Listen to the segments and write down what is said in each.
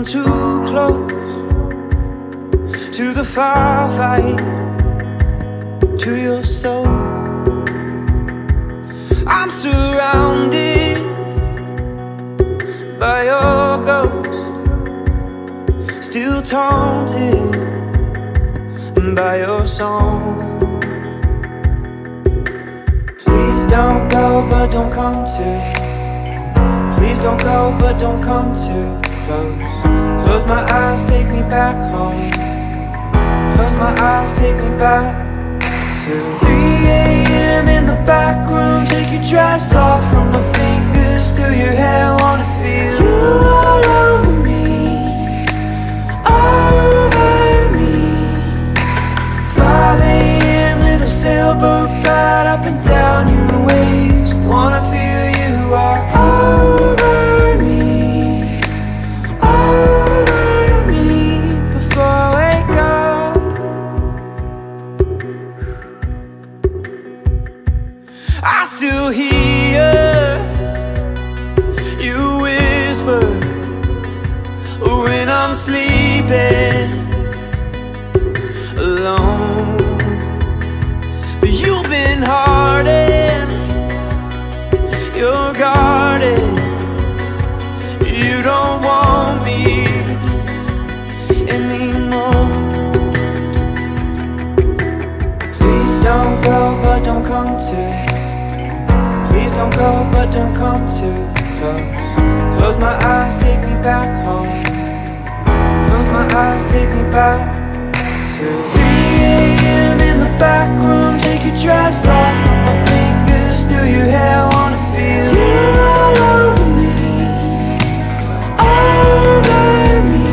come too close to the firefight, to your soul. I'm surrounded by your ghost, still taunted by your song. Please don't go, but don't come too. Please don't go, but don't come too close. Close my eyes, take me back home. Close my eyes, take me back to 3 AM in the back room. Take your dress off from my fingers through your hair. Wanna feel you all over me, over me. 5 AM, little sailboat ride up and down your waves. Wanna feel you are over me, over me. Before I wake up, I still hear you whisper when I'm sleeping alone. But you've been hardened, you're guarded. You don't want me anymore. Please don't go, but don't come too. Please don't go, but don't come too close. Close my eyes, take me back home. Close my eyes, take me back to 3 AM in the back room. Take your dress off from my fingers through your hair. Wanna feel you all over me, over me.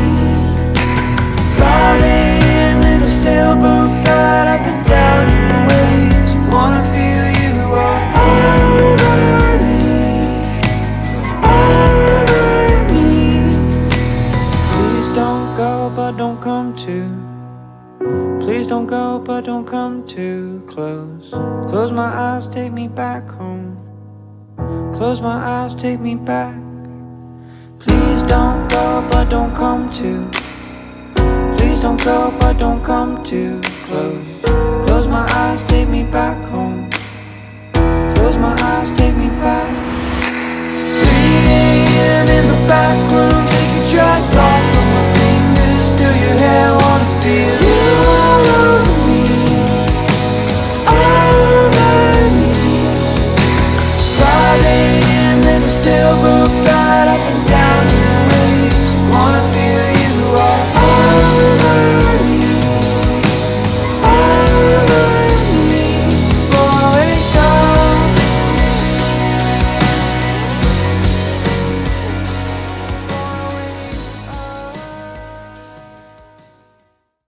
5 AM, little sailboat ride up and down your waves. Wanna feel you all over me, over me. Please don't go, but don't come too. Please don't go, but don't come too close. Close my eyes, take me back home. Close my eyes, take me back. Please don't go, but don't come too. Please don't go, but don't come too close. Close my eyes, take me back home. Close my eyes, take me back. 3 AM in the back room.